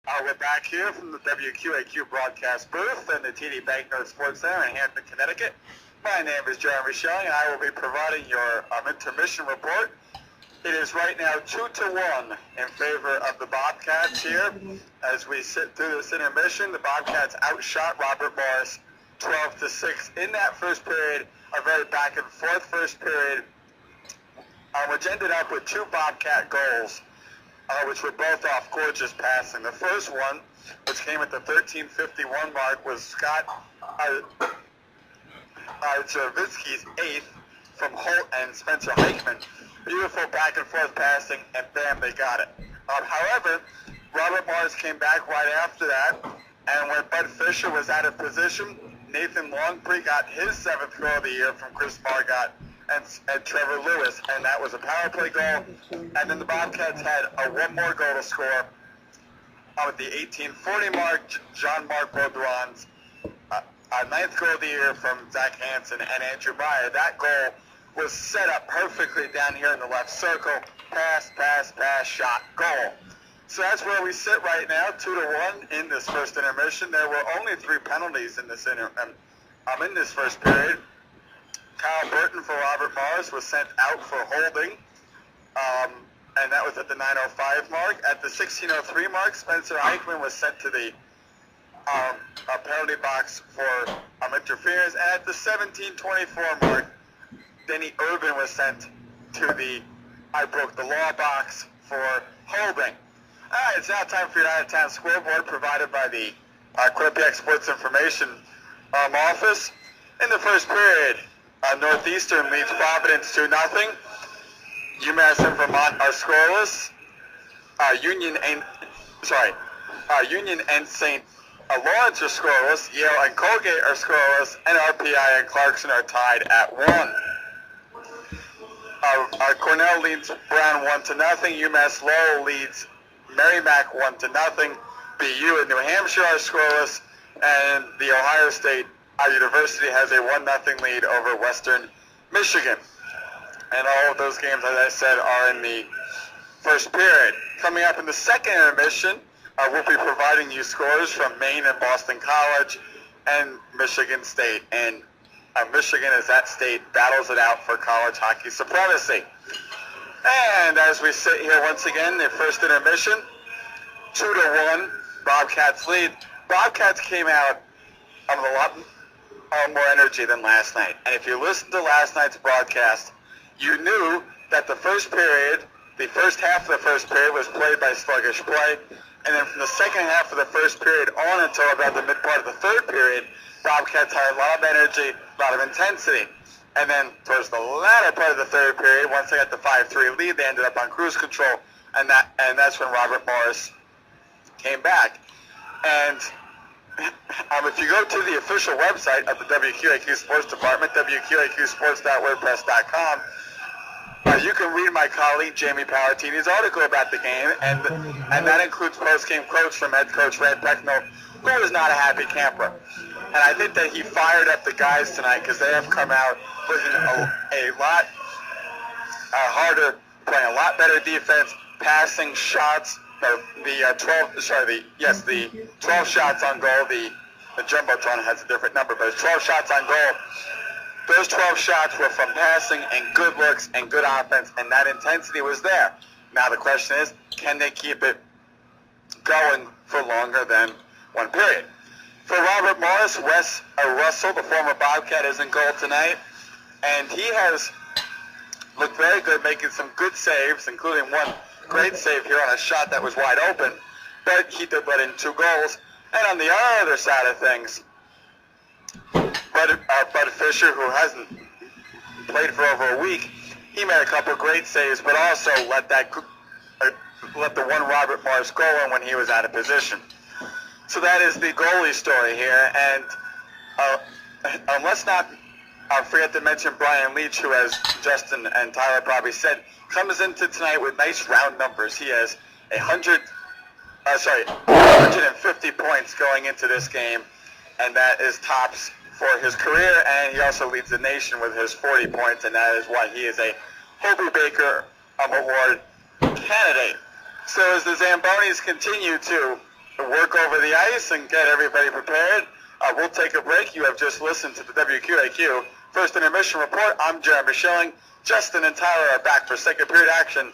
We're back here from the WQAQ broadcast booth in the TD Banknote Sports Center in Hampton, Connecticut. My name is Jeremy Schilling, and I will be providing your intermission report. It is right now 2-1 in favor of the Bobcats here. As we sit through this intermission, the Bobcats outshot Robert Morris 12-6 in that first period, a very back and forth first period, which ended up with two Bobcat goals, which were both off gorgeous passing. The first one, which came at the 13:51 mark, was Scott Javitsky's eighth from Holt and Spencer Heichman. Beautiful back and forth passing, and bam, they got it. However, Robert Morris came back right after that, and when Bud Fisher was out of position, Nathan Longpree got his seventh goal of the year from Chris Margot and Trevor Lewis, and that was a power play goal. And then the Bobcats had one more goal to score at the 18:40 mark. Jean-Marc Baudouin's ninth goal of the year from Zach Hansen and Andrew Meyer. That goal was set up perfectly down here in the left circle. Pass, pass, pass, shot, goal. So that's where we sit right now, 2-1 in this first intermission. There were only 3 penalties in this first period. Kyle Burton for Robert Morris was sent out for holding, and that was at the 9:05 mark. At the 16:03 mark, Spencer Eichmann was sent to the penalty box for interference. And at the 17:24 mark, Denny Urban was sent to the I broke the law box for holding. All right, it's now time for your out-of-town scoreboard provided by the Quinnipiac Sports Information Office. In the first period, Northeastern leads Providence 2-0. UMass and Vermont are scoreless. Union and St. Lawrence are scoreless. Yale and Colgate are scoreless, and RPI and Clarkson are tied at 1. Cornell leads Brown 1-0. UMass Lowell leads Merrimack 1-0. BU and New Hampshire are scoreless, and the Ohio State University has a 1-0 lead over Western Michigan. And all of those games, as I said, are in the first period. Coming up in the second intermission, we'll be providing you scores from Maine and Boston College and Michigan State. And Michigan, as that state battles it out for college hockey supremacy. And as we sit here once again, the first intermission, 2-1, Bobcats lead. Bobcats came out with a lot more energy than last night. And if you listened to last night's broadcast, you knew that the first half of the first period was played by sluggish play. And then from the second half of the first period on until about the mid part of the third period, Bobcats had a lot of energy, a lot of intensity. And then towards the latter part of the third period, once they got the 5-3 lead, they ended up on cruise control. And that's when Robert Morris came back. And if you go to the official website of the WQAQ Sports Department, WQAQsports.wordpress.com, you can read my colleague Jamie Palatini's article about the game, and that includes post-game quotes from head coach Red Pecknell, who is not a happy camper. And I think that he fired up the guys tonight because they have come out looking a lot harder, playing a lot better defense, passing shots. The 12 shots on goal. The Jumbotron has a different number, but it's 12 shots on goal. Those 12 shots were from passing and good looks and good offense, and that intensity was there. Now the question is, can they keep it going for longer than one period? For Robert Morris, Wes Russell, the former Bobcat, is in goal tonight, and he has looked very good, making some good saves, including one great save here on a shot that was wide open, but he did let in 2 goals. And on the other side of things, Bud Fisher, who hasn't played for over a week, he made a couple of great saves, but also let the one Robert Morris goal in when he was out of position. So that is the goalie story here, and let's not forget to mention Brian Leach, who, as Justin and Tyler probably said, comes into tonight with nice round numbers. He has 150 points going into this game, and that is tops for his career, and he also leads the nation with his 40 points, and that is why he is a Hobie Baker Award candidate. So as the Zambonis continue to work over the ice and get everybody prepared. We'll take a break. You have just listened to the WQAQ First Intermission Report. I'm Jeremy Schilling. Justin and Tyler are back for second period action